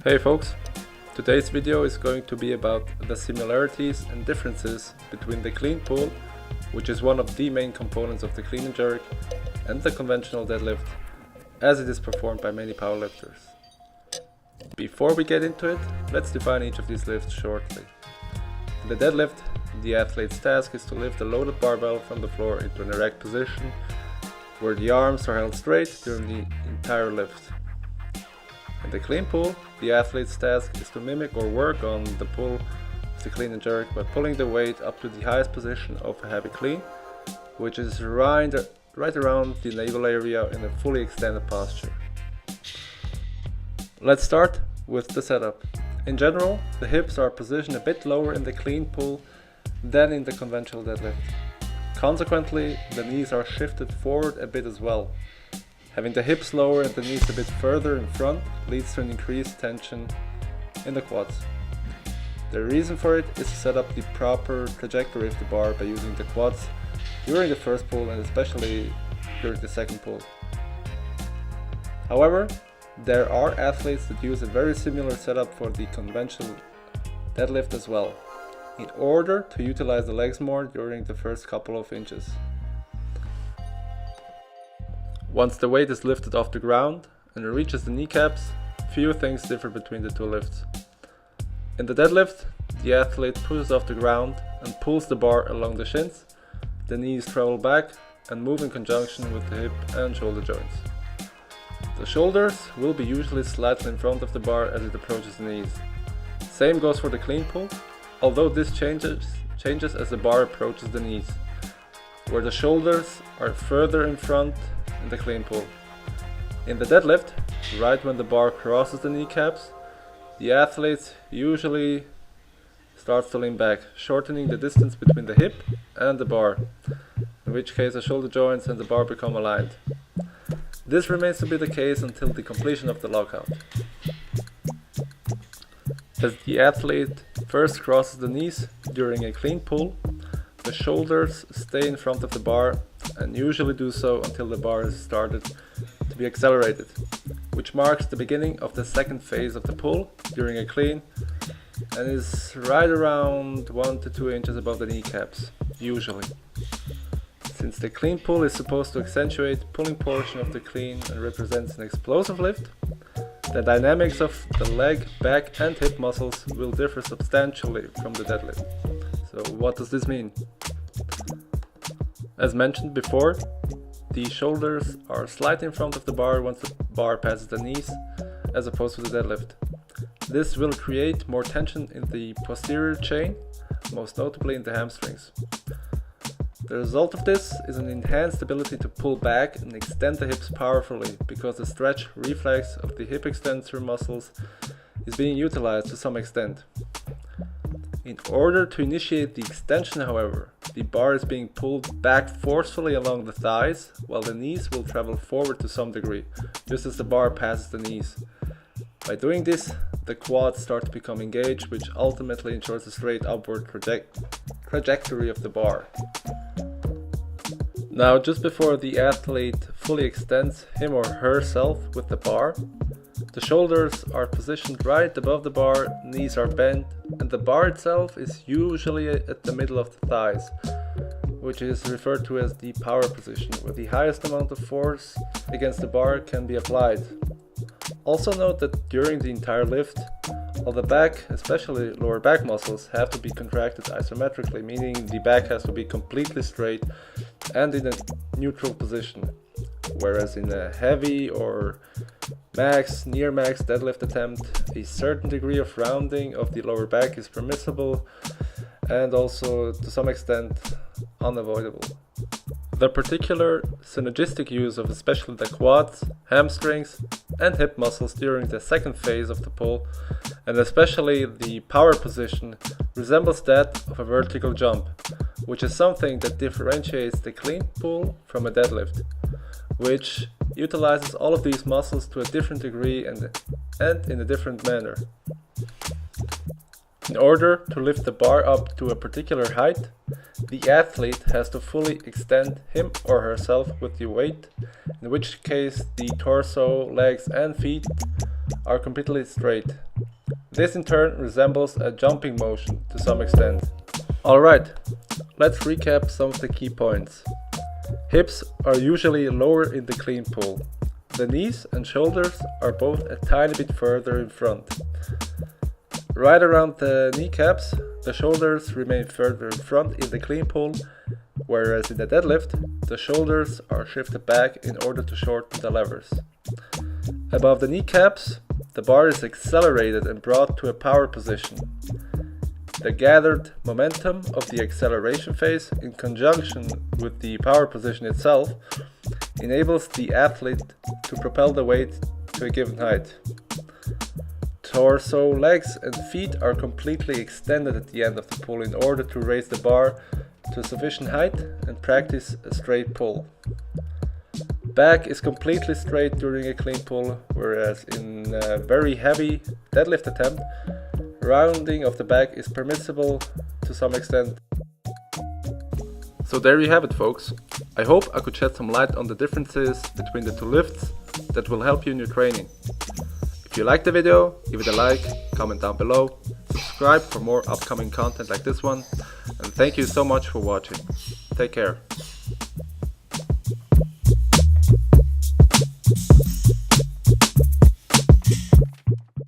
Hey folks, today's video is going to be about the similarities and differences between the clean pull, which is one of the main components of the clean and jerk, and the conventional deadlift, as it is performed by many powerlifters. Before we get into it, let's define each of these lifts shortly. In the deadlift, the athlete's task is to lift a loaded barbell from the floor into an erect position, where the arms are held straight during the entire lift. In the clean pull, the athlete's task is to mimic or work on the pull of the clean and jerk by pulling the weight up to the highest position of a heavy clean, which is right around the navel area in a fully extended posture. Let's start with the setup. In general, the hips are positioned a bit lower in the clean pull than in the conventional deadlift. Consequently, the knees are shifted forward a bit as well. Having the hips lower and the knees a bit further in front leads to an increased tension in the quads. The reason for it is to set up the proper trajectory of the bar by using the quads during the first pull and especially during the second pull. However, there are athletes that use a very similar setup for the conventional deadlift as well, in order to utilize the legs more during the first couple of inches. Once the weight is lifted off the ground and reaches the kneecaps, few things differ between the two lifts. In the deadlift, the athlete pushes off the ground and pulls the bar along the shins, the knees travel back and move in conjunction with the hip and shoulder joints. The shoulders will be usually slightly in front of the bar as it approaches the knees. Same goes for the clean pull, although this changes as the bar approaches the knees, where the shoulders are further in front in the clean pull. In the deadlift, right when the bar crosses the kneecaps, the athlete usually starts to lean back, shortening the distance between the hip and the bar, in which case the shoulder joints and the bar become aligned. This remains to be the case until the completion of the lockout. As the athlete first crosses the knees during a clean pull, the shoulders stay in front of the bar and usually do so until the bar is started to be accelerated, which marks the beginning of the second phase of the pull during a clean and is right around 1 to 2 inches above the kneecaps, usually. Since the clean pull is supposed to accentuate the pulling portion of the clean and represents an explosive lift, the dynamics of the leg, back and hip muscles will differ substantially from the deadlift. So what does this mean? As mentioned before, the shoulders are slightly in front of the bar once the bar passes the knees, as opposed to the deadlift. This will create more tension in the posterior chain, most notably in the hamstrings. The result of this is an enhanced ability to pull back and extend the hips powerfully, because the stretch reflex of the hip extensor muscles is being utilized to some extent. In order to initiate the extension, however, the bar is being pulled back forcefully along the thighs, while the knees will travel forward to some degree, just as the bar passes the knees. By doing this, the quads start to become engaged, which ultimately ensures a straight upward trajectory of the bar. Now, just before the athlete fully extends him or herself with the bar, the shoulders are positioned right above the bar, knees are bent, and the bar itself is usually at the middle of the thighs, which is referred to as the power position, where the highest amount of force against the bar can be applied. Also note that during the entire lift, all the back, especially lower back muscles, have to be contracted isometrically, meaning the back has to be completely straight and in a neutral position. Whereas in a heavy or near max deadlift attempt, a certain degree of rounding of the lower back is permissible and also to some extent unavoidable. The particular synergistic use of especially the quads, hamstrings and hip muscles during the second phase of the pull, and especially the power position, resembles that of a vertical jump, which is something that differentiates the clean pull from a deadlift, which utilizes all of these muscles to a different degree and in a different manner. In order to lift the bar up to a particular height, the athlete has to fully extend him or herself with the weight, in which case the torso, legs and feet are completely straight. This in turn resembles a jumping motion to some extent. Alright, let's recap some of the key points. Hips are usually lower in the clean pull. The knees and shoulders are both a tiny bit further in front. Right around the kneecaps, the shoulders remain further in front in the clean pull, whereas in the deadlift, the shoulders are shifted back in order to shorten the levers. Above the kneecaps, the bar is accelerated and brought to a power position. The gathered momentum of the acceleration phase in conjunction with the power position itself enables the athlete to propel the weight to a given height. Torso, legs and feet are completely extended at the end of the pull in order to raise the bar to sufficient height and practice a straight pull. Back is completely straight during a clean pull, whereas in a very heavy deadlift attempt, rounding of the back is permissible to some extent. So there you have it, folks. I hope I could shed some light on the differences between the two lifts that will help you in your training. If you liked the video, give it a like, comment down below, subscribe for more upcoming content like this one, and thank you so much for watching. Take care.